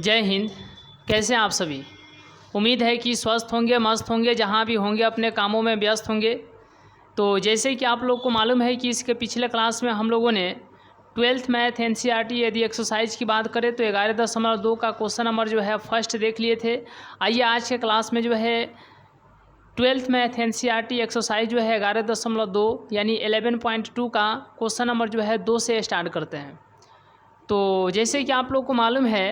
जय हिंद। कैसे हैं आप सभी? उम्मीद है कि स्वस्थ होंगे, मस्त होंगे, जहाँ भी होंगे अपने कामों में व्यस्त होंगे। तो जैसे कि आप लोग को मालूम है कि इसके पिछले क्लास में हम लोगों ने 12th मैथ एनसीईआरटी यदि एक्सरसाइज की बात करें तो 11.2 का क्वेश्चन नंबर जो है फर्स्ट देख लिए थे। आइए आज के क्लास में जो है 12th मैथ एनसीईआरटी एक्सरसाइज जो है 11.2 यानी 11.2 का क्वेश्चन नंबर जो है 2 से स्टार्ट करते हैं। तो जैसे कि आप लोग को मालूम है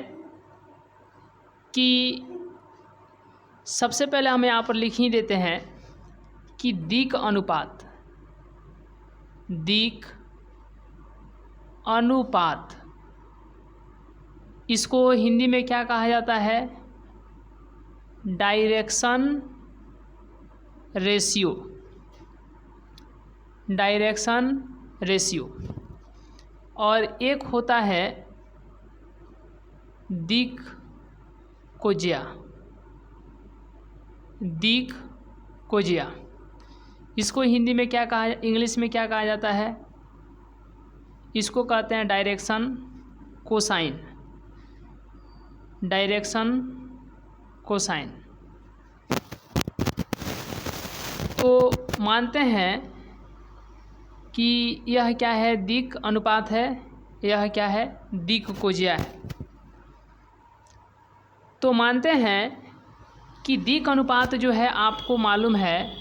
कि सबसे पहले हम यहाँ पर लिख ही देते हैं कि दिक् अनुपात इसको हिंदी में क्या कहा जाता है? Direction ratio. और एक होता है दिक् कोजिया। इसको हिंदी में क्या कहा, इंग्लिश में क्या कहा जाता है? इसको कहते हैं डायरेक्शन कोसाइन। तो मानते हैं कि यह क्या है? दिक् अनुपात है। यह क्या है? दिक् कोजिया है। तो मानते हैं कि दिक् अनुपात जो है आपको मालूम है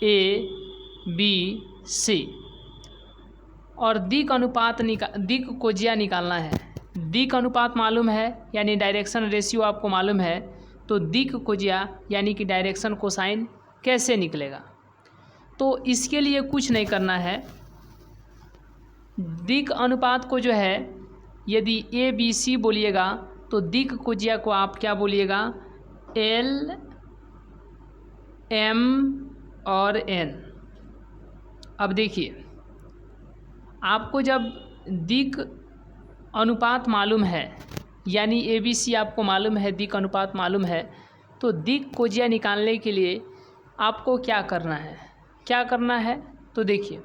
ABC और दिक् कोजिया निकालना है। दिक् अनुपात मालूम है यानी डायरेक्शन रेशियो आपको मालूम है, तो दिक् कोजिया यानी कि डायरेक्शन कोसाइन कैसे निकलेगा? तो इसके लिए कुछ नहीं करना है। दिक् अनुपात को जो है यदि ABC बोलिएगा तो दिक् कोजिया को आप क्या बोलिएगा? L, M और N। अब देखिए, आपको जब दिक् अनुपात मालूम है यानी ABC आपको मालूम है, दिक् अनुपात मालूम है, तो दिक् कोजिया निकालने के लिए आपको क्या करना है? तो देखिए,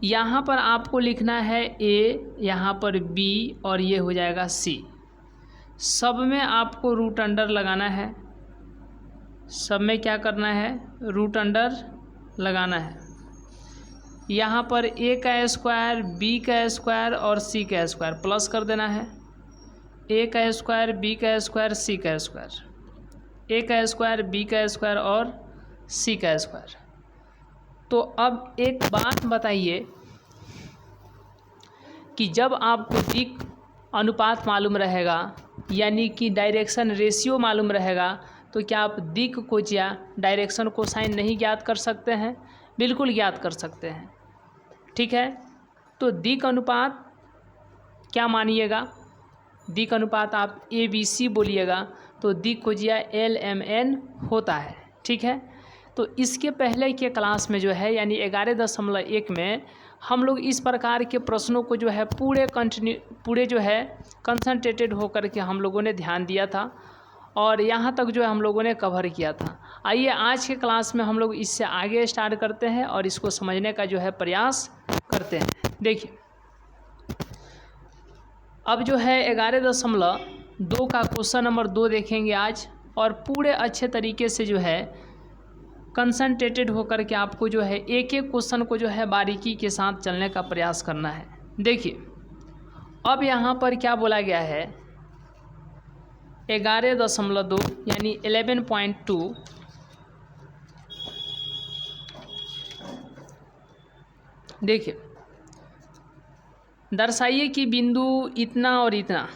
यहाँ पर आपको लिखना है A, यहाँ पर B और ये हो जाएगा C। सब में आपको रूट अंडर लगाना है। सब में क्या करना है? रूट अंडर लगाना है। यहाँ पर A का स्क्वायर, B का स्क्वायर और C का स्क्वायर प्लस कर देना है। A का स्क्वायर, B का स्क्वायर, C का स्क्वायर, A का स्क्वायर, B का स्क्वायर और C का स्क्वायर। तो अब एक बात बताइए कि जब आपको दिक् अनुपात मालूम रहेगा यानी कि डायरेक्शन रेशियो मालूम रहेगा तो क्या आप दिक् कोजिया डायरेक्शन कोसाइन नहीं ज्ञात कर सकते हैं? बिल्कुल ज्ञात कर सकते हैं। ठीक है, तो दिक् अनुपात क्या मानिएगा? दिक् अनुपात आप ABC बोलिएगा तो दिक् कोजिया LMN होता है। ठीक है, तो इसके पहले के क्लास में जो है यानी 11.1 में हम लोग इस प्रकार के प्रश्नों को जो है पूरे जो है कंसंट्रेटेड होकर के हम लोगों ने ध्यान दिया था और यहाँ तक जो है हम लोगों ने कवर किया था। आइए आज के क्लास में हम लोग इससे आगे स्टार्ट करते हैं और इसको समझने का जो है प्रयास करते हैं। देखिए, अब जो है 11.2 का क्वेश्चन नंबर 2 देखेंगे आज और पूरे अच्छे तरीके से जो है कंसंट्रेटेड होकर के आपको जो है एक एक क्वेश्चन को जो है बारीकी के साथ चलने का प्रयास करना है। देखिए, अब यहाँ पर क्या बोला गया है? 11.2 यानी 11.2 देखिए, दर्शाइए कि बिंदु इतना और इतना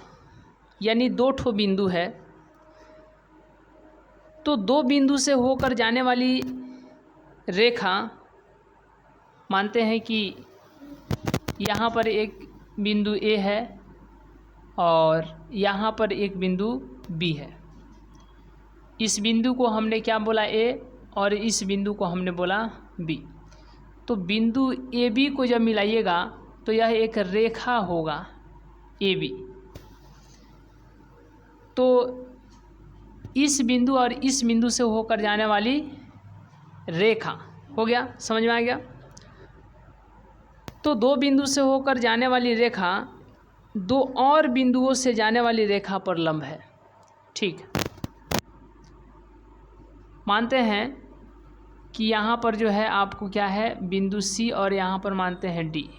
यानी 2 ठो बिंदु है, तो 2 बिंदु से होकर जाने वाली रेखा मानते हैं कि यहाँ पर एक बिंदु A है और यहाँ पर एक बिंदु B है। इस बिंदु को हमने क्या बोला? A और इस बिंदु को हमने बोला B। तो बिंदु AB को जब मिलाइएगा तो यह एक रेखा होगा AB। तो इस बिंदु और इस बिंदु से होकर जाने वाली रेखा हो गया, समझ में आ गया? तो 2 बिंदु से होकर जाने वाली रेखा दो और बिंदुओं से जाने वाली रेखा पर लंब है। ठीक, मानते हैं कि यहाँ पर जो है आपको क्या है, बिंदु सी, और यहाँ पर मानते हैं डी।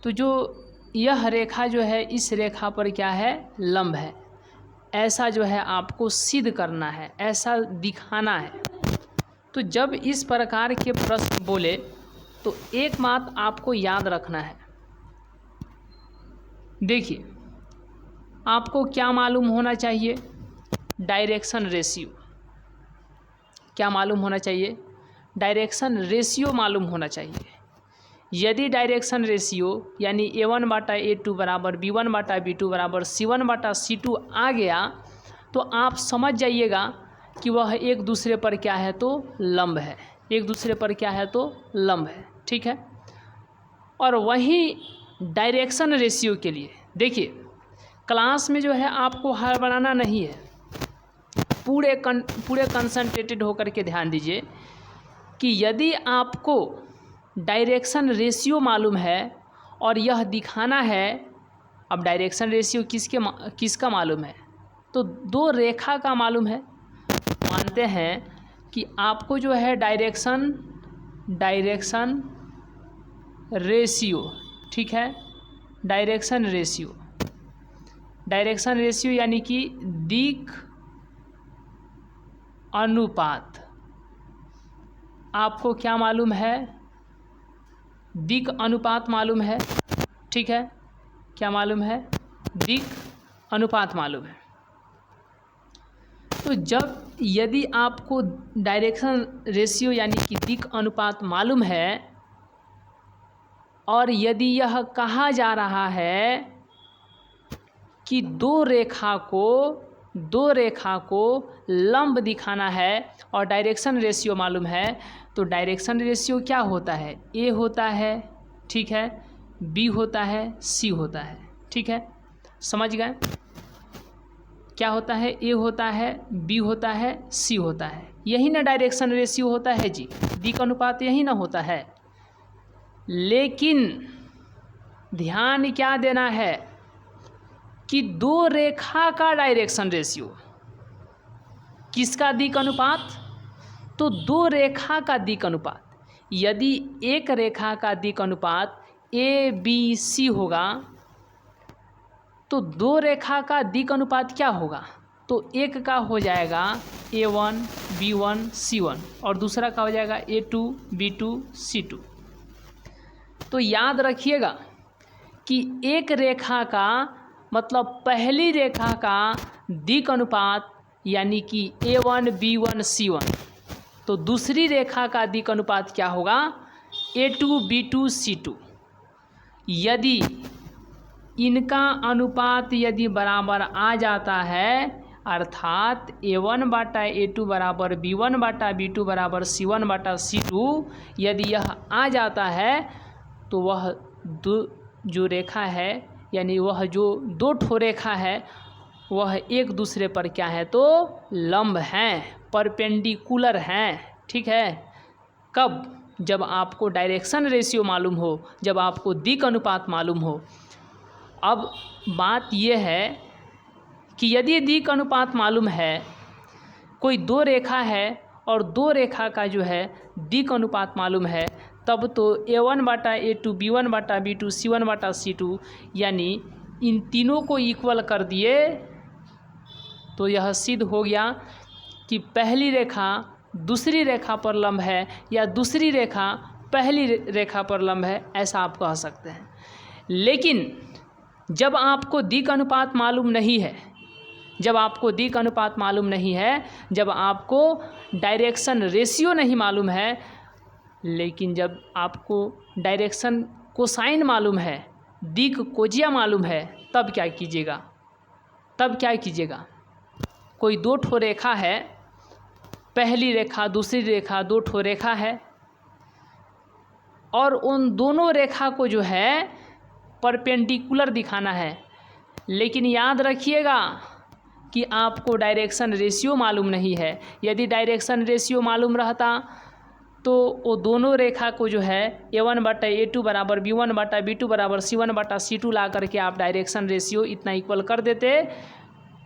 तो जो यह रेखा जो है इस रेखा पर क्या है, लंब है। ऐसा जो है आपको सिद्ध करना है, ऐसा दिखाना है। तो जब इस प्रकार के प्रश्न बोले तो एक बात आपको याद रखना है। देखिए, आपको क्या मालूम होना चाहिए, डायरेक्शन रेशियो। क्या मालूम होना चाहिए, डायरेक्शन रेशियो मालूम होना चाहिए। यदि डायरेक्शन रेशियो यानी A1/A2 बराबर B1/B2 बराबर C1/C2 आ गया तो आप समझ जाइएगा कि वह एक दूसरे पर क्या है, तो लंब है। एक दूसरे पर क्या है, तो लंब है। ठीक है। और वहीं डायरेक्शन रेशियो के लिए देखिए, क्लास में जो है आपको हड़बड़ाना नहीं है, पूरे कंसंट्रेटेड होकर के ध्यान दीजिए कि यदि आपको डायरेक्शन रेशियो मालूम है और यह दिखाना है, अब डायरेक्शन रेशियो किसका मालूम है, तो दो रेखा का मालूम है। मानते हैं कि आपको जो है डायरेक्शन रेशियो, ठीक है, डायरेक्शन रेशियो यानी कि दिक अनुपात, आपको क्या मालूम है, दिक अनुपात मालूम है। ठीक है, क्या मालूम है, दिक अनुपात मालूम है। तो जब यदि आपको डायरेक्शन रेशियो यानी कि दिक अनुपात मालूम है और यदि यह कहा जा रहा है कि दो रेखा को लंब दिखाना है और डायरेक्शन रेशियो मालूम है, तो डायरेक्शन रेशियो क्या होता है, ए होता है, ठीक है, बी होता है, सी होता है। ठीक है, समझ गए, क्या होता है, ए होता है, बी होता है, सी होता है। यही ना डायरेक्शन रेशियो होता है जी, दिक अनुपात यही ना होता है। लेकिन ध्यान क्या देना है कि दो रेखा का डायरेक्शन रेशियो, किसका दिक अनुपात, तो दो रेखा का दिक अनुपात। यदि एक रेखा का दिक अनुपात ABC होगा तो दो रेखा का दिक अनुपात क्या होगा, तो एक का हो जाएगा A1 B1 C1 और दूसरा का हो जाएगा A2 B2 C2। तो याद रखिएगा कि एक रेखा का मतलब पहली रेखा का दिक अनुपात यानी कि A1 B1 C1, तो दूसरी रेखा का दिक अनुपात क्या होगा, A2 B2 C2। यदि इनका अनुपात यदि बराबर आ जाता है, अर्थात A1/A2 बराबर B1/B2 बराबर C1/C2, यदि यह आ जाता है तो वह जो रेखा है यानी वह जो दो ठो रेखा है वह एक दूसरे पर क्या है, तो लंब हैं, परपेंडिकुलर हैं। ठीक है, कब, जब आपको डायरेक्शन रेशियो मालूम हो, जब आपको दिक अनुपात मालूम हो। अब बात यह है कि यदि दिक अनुपात मालूम है, कोई दो रेखा है और दो रेखा का जो है दिक अनुपात मालूम है, तब तो A1/A2 B1/B2 C1/C2 यानी इन तीनों को इक्वल कर दिए तो यह सिद्ध हो गया कि पहली रेखा दूसरी रेखा पर लंब है या दूसरी रेखा पहली रेखा पर लंब है, ऐसा आप कह सकते हैं। लेकिन जब आपको दिक अनुपात मालूम नहीं है, जब आपको डायरेक्शन रेशियो नहीं मालूम है, लेकिन जब आपको डायरेक्शन कोसाइन मालूम है, दिक कोजिया मालूम है, तब क्या कीजिएगा, कोई दो ठो रेखा है, पहली रेखा दूसरी रेखा, दो ठो रेखा है और उन दोनों रेखा को जो है परपेंडिकुलर दिखाना है। लेकिन याद रखिएगा कि आपको डायरेक्शन रेशियो मालूम नहीं है। यदि डायरेक्शन रेशियो मालूम रहता तो वो दोनों रेखा को जो है A1/A2 बराबर B1/B2 बराबर C1/C2 ला करके आप डायरेक्शन रेशियो इतना इक्वल कर देते।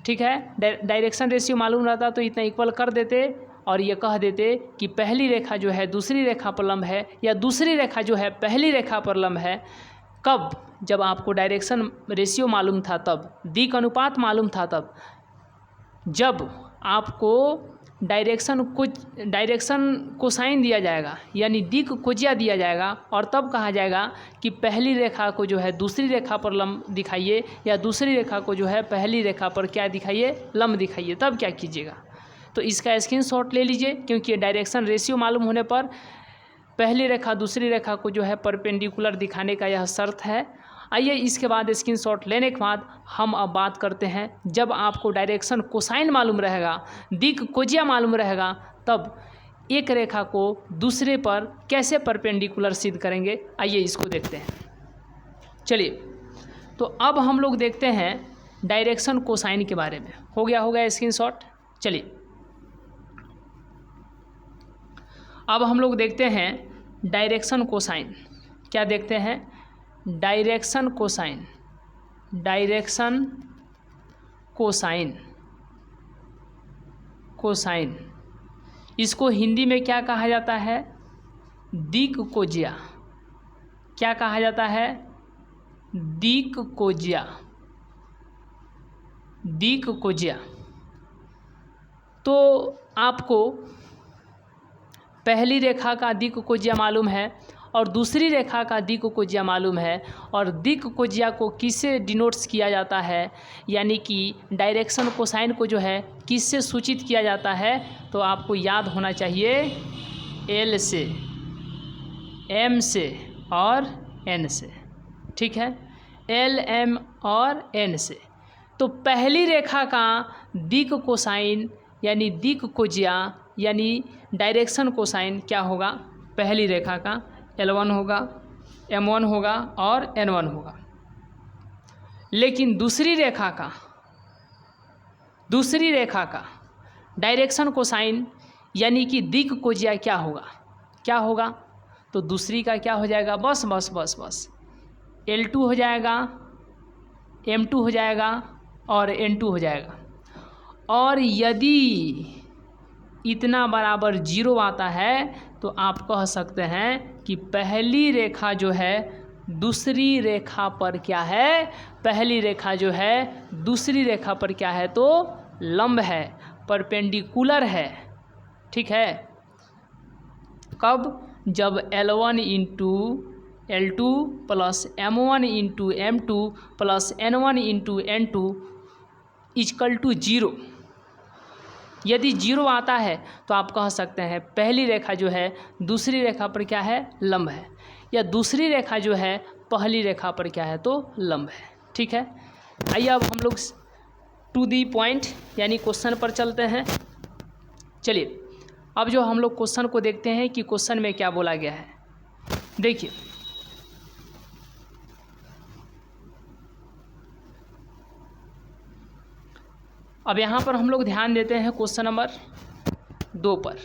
ठीक है, डायरेक्शन रेशियो मालूम रहता तो इतना इक्वल कर देते और ये कह देते कि पहली रेखा जो है दूसरी रेखा पर लंब है या दूसरी रेखा जो है पहली रेखा पर लंब है। कब? जब आपको डायरेक्शन रेशियो मालूम था तब, दिक् अनुपात मालूम था तब, जब आपको डायरेक्शन कोसाइन दिया जाएगा यानी दिक् कोजिया दिया जाएगा और तब कहा जाएगा कि पहली रेखा को जो है दूसरी रेखा पर लंब दिखाइए या दूसरी रेखा को जो है पहली रेखा पर क्या दिखाइए, लंब दिखाइए। तब क्या कीजिएगा? तो इसका स्क्रीनशॉट ले लीजिए, क्योंकि डायरेक्शन रेशियो मालूम होने पर पहली रेखा दूसरी रेखा को जो है परपेंडिकुलर दिखाने का यह शर्त है। आइए इसके बाद स्क्रीनशॉट लेने के बाद हम अब बात करते हैं, जब आपको डायरेक्शन कोसाइन मालूम रहेगा, दिक् कोजिया मालूम रहेगा, तब एक रेखा को दूसरे पर कैसे परपेंडिकुलर सिद्ध करेंगे। आइए इसको देखते हैं। चलिए, तो अब हम लोग देखते हैं डायरेक्शन कोसाइन के बारे में। हो गया स्क्रीनशॉट। चलिए अब हम लोग देखते हैं डायरेक्शन कोसाइन। क्या देखते हैं? Direction cosine. डायरेक्शन कोसाइन इसको हिंदी में क्या कहा जाता है? दिक् कोजिया। क्या कहा जाता है? दिक् कोजिया। तो आपको पहली रेखा का दिक् कोजिया मालूम है और दूसरी रेखा का दिक् कोजिया मालूम है, और दिक् कोजिया को किससे डिनोट्स किया जाता है, यानी कि डायरेक्शन कोसाइन को जो है किससे सूचित किया जाता है? तो आपको याद होना चाहिए L से, M से और N से। ठीक है, L, M और N से। तो पहली रेखा का दिक् कोसाइन यानी दिक् कोजिया यानी डायरेक्शन कोसाइन क्या होगा? पहली रेखा का L1 होगा, M1 होगा और N1 होगा। लेकिन दूसरी रेखा का डायरेक्शन कोसाइन यानी कि दिक् कोजिया क्या होगा? तो दूसरी का क्या हो जाएगा? बस L2 हो जाएगा, M2 हो जाएगा और N2 हो जाएगा। और यदि इतना बराबर 0 आता है तो आप कह सकते हैं कि पहली रेखा जो है दूसरी रेखा पर क्या है? पहली रेखा जो है दूसरी रेखा पर क्या है? तो लंब है, परपेंडिकुलर है। ठीक है, कब? जब L1 into L2 plus M1 into M2 plus N1 into N2 equal to 0। यदि 0 आता है तो आप कह सकते हैं पहली रेखा जो है दूसरी रेखा पर क्या है? लंब है, या दूसरी रेखा जो है पहली रेखा पर क्या है? तो लंब है। ठीक है, आइए अब हम लोग टू दी पॉइंट यानी क्वेश्चन पर चलते हैं। चलिए अब जो हम लोग क्वेश्चन को देखते हैं कि क्वेश्चन में क्या बोला गया है। देखिए, अब यहाँ पर हम लोग ध्यान देते हैं क्वेश्चन नंबर 2 पर।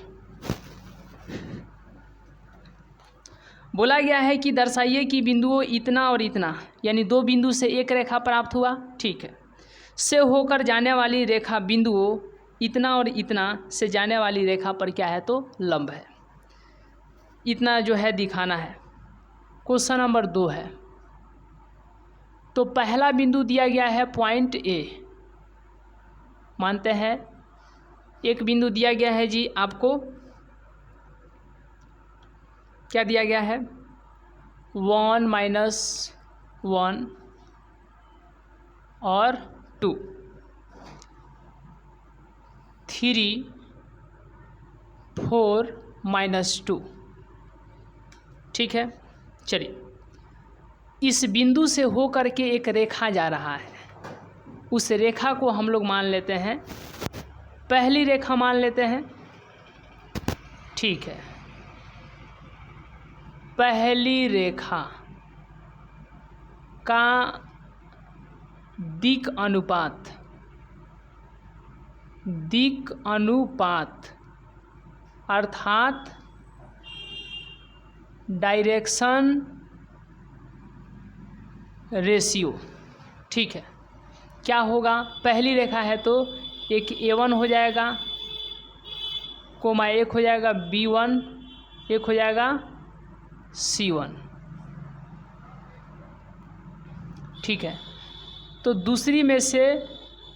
बोला गया है कि दर्शाइए कि बिंदुओं इतना और इतना यानी 2 बिंदु से एक रेखा प्राप्त हुआ। ठीक है, से होकर जाने वाली रेखा बिंदुओं इतना और इतना से जाने वाली रेखा पर क्या है? तो लंब है। इतना जो है दिखाना है। क्वेश्चन नंबर 2 है, तो पहला बिंदु दिया गया है पॉइंट A। मानते हैं एक बिंदु दिया गया है जी, आपको क्या दिया गया है? 1 - 1 और 2, 3 4 - 2। ठीक है, चलिए इस बिंदु से हो करके एक रेखा जा रहा है, उस रेखा को हम लोग मान लेते हैं पहली रेखा मान लेते हैं। ठीक है, पहली रेखा का दिक् अनुपात अर्थात डायरेक्शन रेशियो। ठीक है, क्या होगा, पहली रेखा है तो एक A1 हो जाएगा, कोमा एक हो जाएगा B1, एक हो जाएगा C1। ठीक है, तो दूसरी में से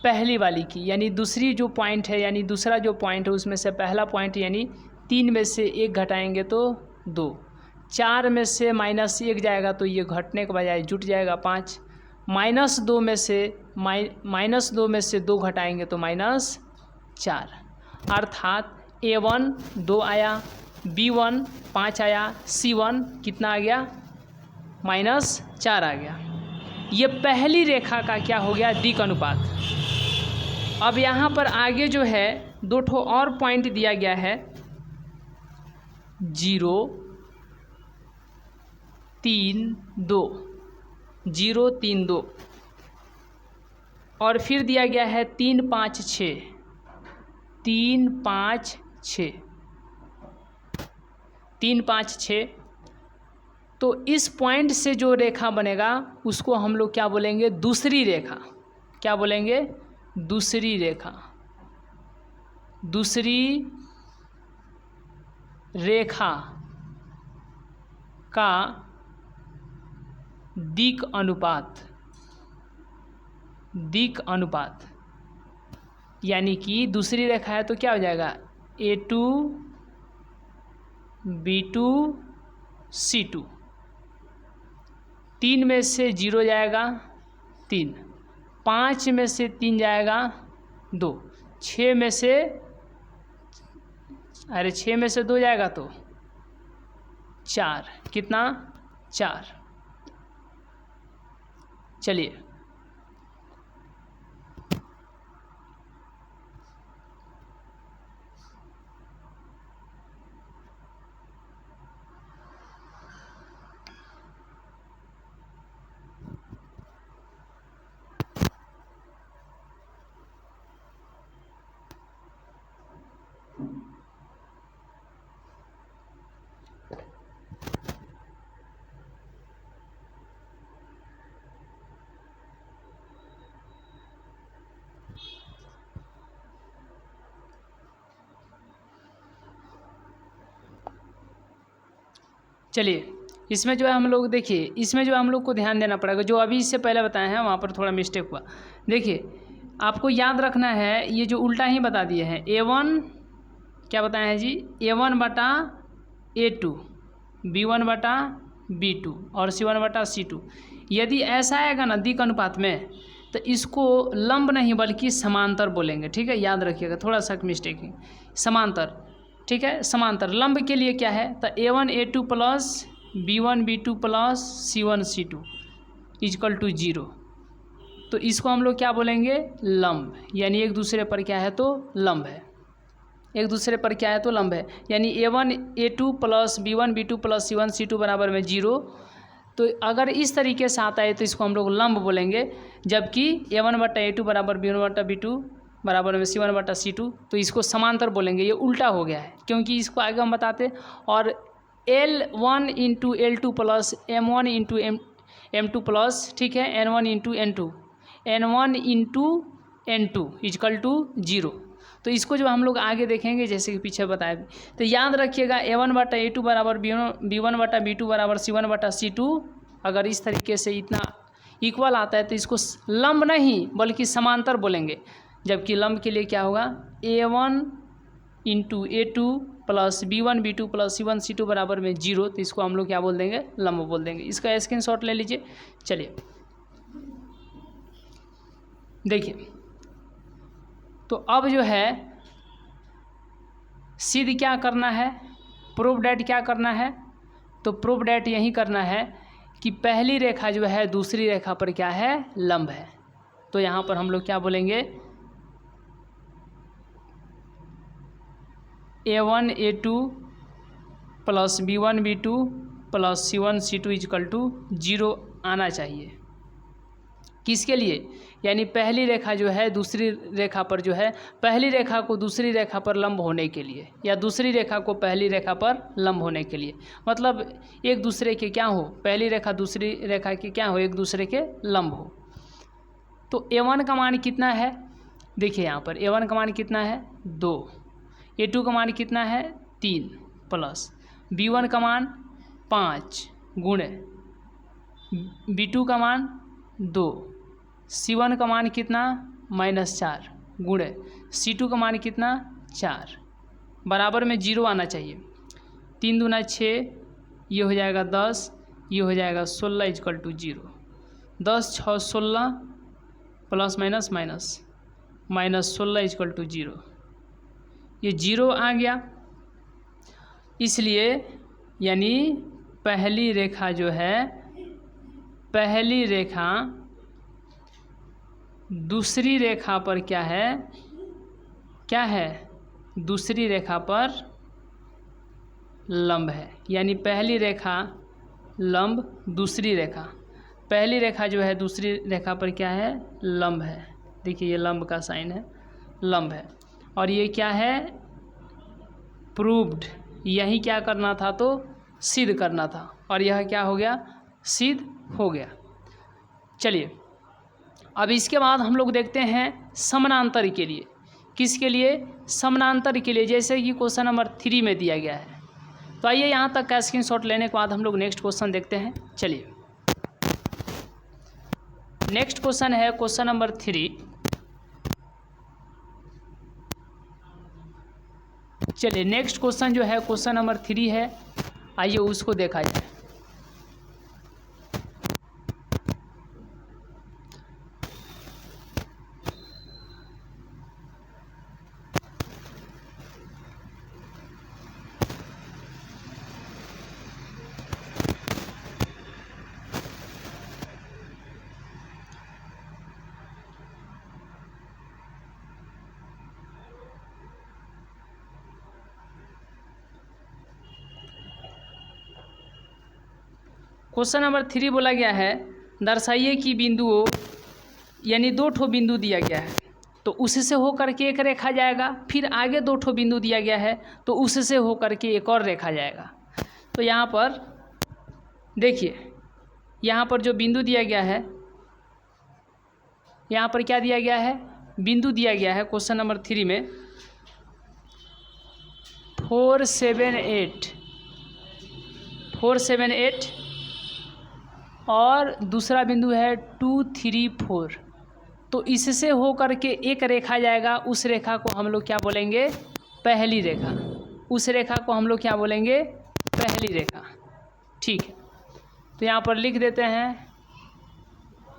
पहली वाली की, यानी दूसरी जो पॉइंट है, यानी दूसरा जो पॉइंट है उसमें से पहला पॉइंट, यानी 3 में से 1 घटाएंगे तो 2, 4 में से -1 जाएगा तो ये घटने के बजाय जुट जाएगा 5, -2 में से 2 घटाएंगे तो -4, अर्थात A1 2 आया, B1 5 आया, C1 कितना आ गया, -4 आ गया। ये पहली रेखा का क्या हो गया, दिक् अनुपात। अब यहाँ पर आगे जो है 2 ठो और पॉइंट दिया गया है, 0 3 2, 0 3 2, और फिर दिया गया है 3 5 6, 3 5 6, 3 5 6। तो इस पॉइंट से जो रेखा बनेगा उसको हम लोग क्या बोलेंगे, दूसरी रेखा। क्या बोलेंगे, दूसरी रेखा। दूसरी रेखा का दिक् अनुपात, दिक् अनुपात, यानी कि दूसरी रेखा है तो क्या हो जाएगा, A2 B2 C2, 3 में से 0 जाएगा 3, 5 में से 3 जाएगा 2, 6 में से 2 जाएगा तो 4, कितना, 4। चलिए चलिए इसमें जो है हम लोग, देखिए इसमें जो हम लोग को ध्यान देना पड़ेगा, जो अभी इससे पहले बताए हैं वहाँ पर थोड़ा मिस्टेक हुआ। देखिए आपको याद रखना है, ये जो उल्टा ही बता दिए हैं, A1 क्या बताए हैं जी, A1 बटा A2, B1 बटा B2 और C1 बटा C2। यदि ऐसा आएगा ना दिक् अनुपात में, तो इसको लंब नहीं बल्कि समांतर बोलेंगे। ठीक है, याद रखिएगा, थोड़ा सा मिस्टेक है, समांतर। ठीक है, समांतर। लंब के लिए क्या है, तो A1 A2 plus B1 B2 plus C1 C2 is equal to 0। तो इसको हम लोग क्या बोलेंगे, लंब, यानी एक दूसरे पर क्या है तो लंब है, एक दूसरे पर क्या है तो लंब है। यानी A1 A2 plus B1 B2 plus C1 C2 बराबर में 0। तो अगर इस तरीके से आता है तो इसको हम लोग लंब बोलेंगे, जबकि A1 बटा A2 बराबर B1 बटा B2 बराबर में C1 बटा C2, तो इसको समांतर बोलेंगे। ये उल्टा हो गया है क्योंकि इसको आगे हम बताते। और L1 into L2 plus M1 into M2 plus, ठीक है, N1 into N2, N1 into N2 is equal to 0। तो इसको जो हम लोग आगे देखेंगे जैसे कि पीछे बताए, तो याद रखिएगा A1 बटा A2 बराबर B1 बटा B2 बराबर C1 बटा C2। अगर इस तरीके से इतना इक्वल आता है तो इसको लंब नहीं बल्कि समांतर बोलेंगे, जबकि लंब के लिए क्या होगा, A1 into A2 plus B1 B2 plus C1 C2 बराबर में 0। तो इसको हम लोग क्या बोल देंगे, लंब बोल देंगे। इसका स्क्रीनशॉट ले लीजिए। चलिए देखिए, तो अब जो है सिद्ध क्या करना है, प्रूव डैट क्या करना है, तो प्रूव डैट यही करना है कि पहली रेखा जो है दूसरी रेखा पर क्या है, लंब है। तो यहाँ पर हम लोग क्या बोलेंगे, A1 A2 plus B1 B2 plus C1 C2 is equal to 0 आना चाहिए। किसके लिए? यानी पहली रेखा जो है दूसरी रेखा पर जो है, पहली रेखा को दूसरी रेखा पर लंब होने के लिए, या दूसरी रेखा को पहली रेखा पर लंब होने के लिए, मतलब एक दूसरे के क्या हो, पहली रेखा दूसरी रेखा की क्या हो, एक दूसरे के लंब हो। तो A1 का मान कितना है? देखिए यहाँ पर A1 का मान कितना है? 2। A2 का मान कितना है? 3 प्लस B1 का मान 5 गुणे B2 का मान 2, C1 का मान कितना? -4 गुणे C2 का मान कितना? 4, बराबर में 0 आना चाहिए। 3 दूना 6, ये हो जाएगा 10, ये हो जाएगा 16 equal to 0। 10 6 16 plus minus minus -16 equal to 0, ये 0 आ गया। इसलिए यानी पहली रेखा जो है, पहली रेखा दूसरी रेखा पर क्या है, क्या है? दूसरी रेखा पर लंब है। यानी पहली रेखा लंब दूसरी रेखा, पहली रेखा जो है दूसरी रेखा पर क्या है? लंब है। देखिए ये लंब का साइन है, लंब है। और ये क्या है? प्रूव्ड। यही क्या करना था? तो सिद्ध करना था, और यह क्या हो गया? सिद्ध हो गया। चलिए अब इसके बाद हम लोग देखते हैं समानांतर के लिए। किसके लिए? समानांतर के लिए, जैसे कि क्वेश्चन नंबर 3 में दिया गया है। तो आइए यहाँ तक का स्क्रीनशॉट लेने के बाद हम लोग नेक्स्ट क्वेश्चन देखते हैं। चलिए नेक्स्ट क्वेश्चन है क्वेश्चन नंबर 3। चलिए नेक्स्ट क्वेश्चन जो है क्वेश्चन नंबर 3 है, आइए उसको देखा जाए। क्वेश्चन नंबर 3 बोला गया है, दर्शाइए कि बिंदुओं, यानी 2 ठो बिंदु दिया गया है, तो उससे होकर के एक रेखा जाएगा, फिर आगे 2 ठो बिंदु दिया गया है, तो उससे होकर के एक और रेखा जाएगा। तो यहाँ पर देखिए, यहाँ पर जो बिंदु दिया गया है, यहाँ पर क्या दिया गया है? बिंदु दिया गया है क्वेश्चन नंबर 3 में 4 7 8, 4 7 8, और दूसरा बिंदु है 2 3 4। तो इससे होकर के एक रेखा जाएगा, उस रेखा को हम लोग क्या बोलेंगे? पहली रेखा। उस रेखा को हम लोग क्या बोलेंगे? पहली रेखा। ठीक है, तो यहाँ पर लिख देते हैं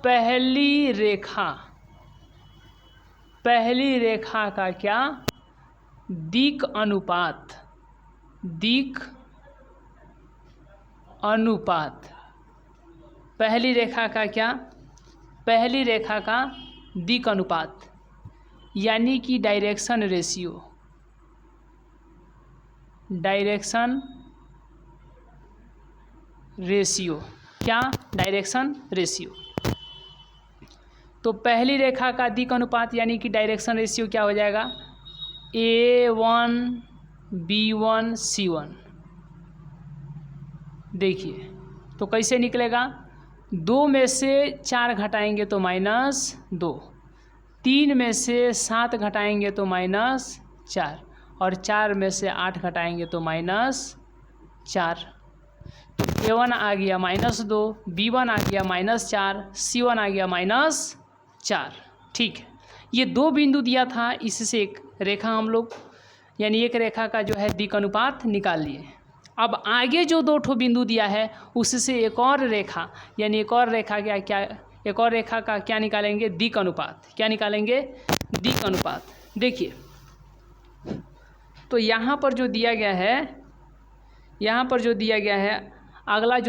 पहली रेखा। पहली रेखा का क्या? दिक् अनुपात। दिक् अनुपात। पहली रेखा का क्या? पहली रेखा का दिक् अनुपात, यानी कि डायरेक्शन रेशियो। Direction ratio. क्या? Direction ratio. तो पहली रेखा का दिक् अनुपात यानी कि डायरेक्शन रेशियो क्या हो जाएगा? A1 B1 C1। देखिए तो कैसे निकलेगा? 2 में से 4 घटाएंगे तो -2, 3 में से 7 घटाएंगे तो -4, और 4 में से 8 घटाएंगे तो -4। तो A1 आ गया -2, B1 आ गया -4, C1 आ गया -4। ठीक है, ये 2 बिंदु दिया था, इससे एक रेखा हम लोग, यानी एक रेखा का जो है दिक् अनुपात निकाल लिए। अब आगे जो 2 ठो बिंदु दिया है, उससे एक और रेखा, यानी एक और रेखा क्या एक और रेखा का क्या निकालेंगे? दिक् अनुपात। क्या निकालेंगे? दिक् अनुपात। देखिए तो यहाँ पर जो दिया गया है, यहाँ पर जो दिया गया है, अगला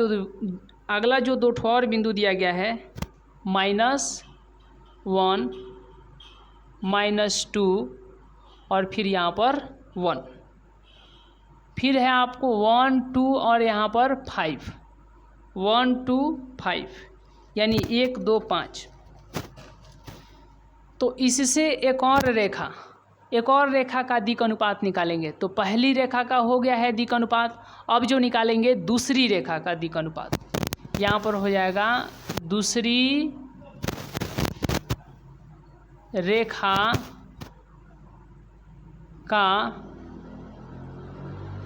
जो 2 ठो और बिंदु दिया गया है, -1 -2 और फिर यहाँ पर 1, फिर है आपको 1 2 और यहाँ पर 5, 1 2 5, यानी 1 2 5। तो इससे एक और रेखा का दिक् अनुपात निकालेंगे। तो पहली रेखा का हो गया है दिक् अनुपात, अब जो निकालेंगे दूसरी रेखा का दिक् अनुपात। यहाँ पर हो जाएगा दूसरी रेखा का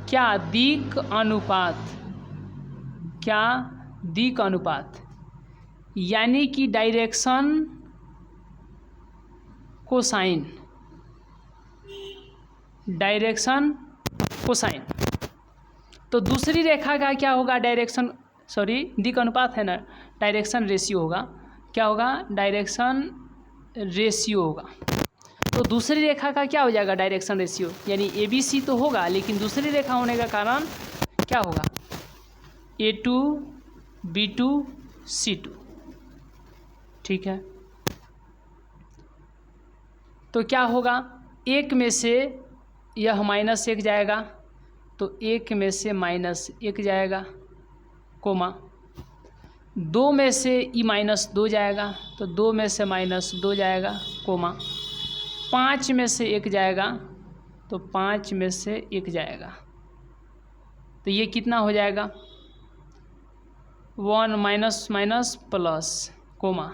क्या दिक् अनुपात, यानी कि डायरेक्शन कोसाइन। तो दूसरी रेखा का क्या होगा, दिक् अनुपात है ना, डायरेक्शन रेशियो होगा। क्या होगा, डायरेक्शन रेशियो होगा। तो दूसरी रेखा का क्या हो जाएगा, डायरेक्शन रेशियो, यानी ABC तो होगा, लेकिन दूसरी रेखा होने का कारण क्या होगा, A2 B2 C2। ठीक है, तो क्या होगा, एक में से यह -1 जाएगा, तो एक में से -1 जाएगा, कोमा 2 में से -2 जाएगा, तो 2 में से -2 जाएगा, कोमा 5 में से 1 जाएगा, तो 5 में से 1 जाएगा। तो ये कितना हो जाएगा, 1 minus plus, comma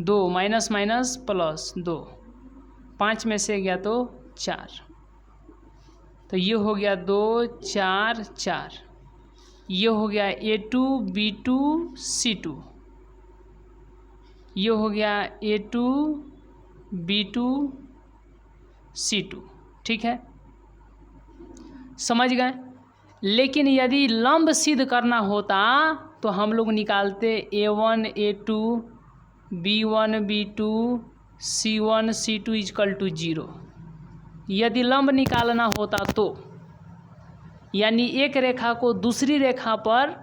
2 minus plus 2, 5 में से गया तो 4, तो ये हो गया 2 4 4। ये हो गया A2 B2 C2, ये हो गया A2 B2 C2। ठीक है, समझ गए। लेकिन यदि लंब सिद्ध करना होता तो हम लोग निकालते A1 A2 B1 B2 C1 C2 = 0। यदि लंब निकालना होता तो, यानी एक रेखा को दूसरी रेखा पर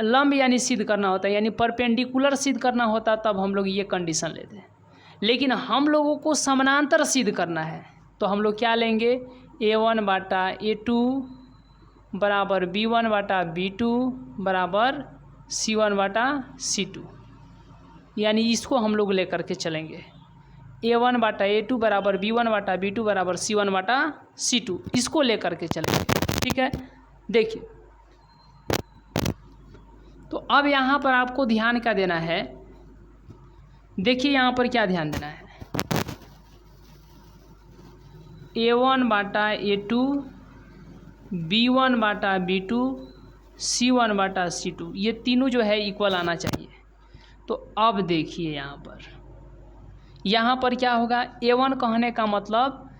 लंब यानी सिद्ध करना होता, यानी परपेंडिकुलर सिद्ध करना होता, तब हम लोग ये कंडीशन लेते हैं। लेकिन हम लोगों को समानांतर सिद्ध करना है, तो हम लोग क्या लेंगे, A1/A2 बराबर B1/B2 बराबर C1/C2, यानी इसको हम लोग लेकर के चलेंगे। A1/A2 बराबर B1/B2 बराबर C1/C2, इसको लेकर के चलेंगे। ठीक है, देखिए, तो अब यहाँ पर आपको ध्यान क्या देना है, देखिए यहाँ पर क्या ध्यान देना है, A1/A2 B1/B2 C1/C2, ये तीनों जो है इक्वल आना चाहिए। तो अब देखिए यहाँ पर क्या होगा, A1 कहने का मतलब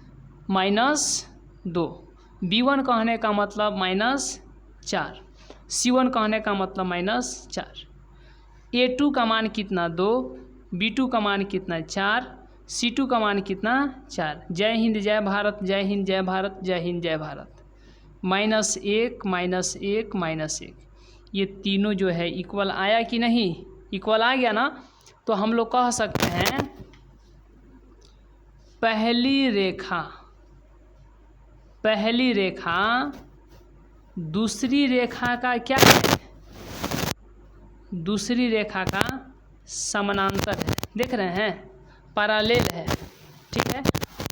-2, B1 कहने का मतलब -4, C1 कहने का मतलब -4। A2 का मान कितना 2, B2 का मान कितना 4, C2 का मान कितना 4। जय हिंद जय भारत, जय हिंद जय भारत, जय हिंद जय भारत। -1 -1 -1, ये तीनों जो है इक्वल आया कि नहीं, इक्वल आ गया ना। तो हम लोग कह सकते हैं पहली रेखा दूसरी रेखा का क्या है, दूसरी रेखा का समानांतर है। देख रहे हैं, पैरेलल है। ठीक है,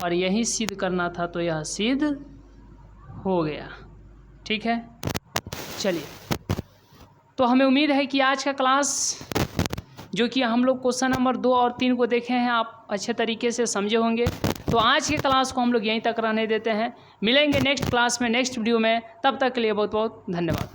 और यही सिद्ध करना था, तो यह सिद्ध हो गया। ठीक है, चलिए, तो हमें उम्मीद है कि आज का क्लास, जो कि हम लोग क्वेश्चन नंबर 2 और 3 को देखे हैं, आप अच्छे तरीके से समझे होंगे। तो आज के क्लास को हम लोग यहीं तक रहने देते हैं। मिलेंगे नेक्स्ट क्लास में, नेक्स्ट वीडियो में। तब तक के लिए बहुत बहुत धन्यवाद।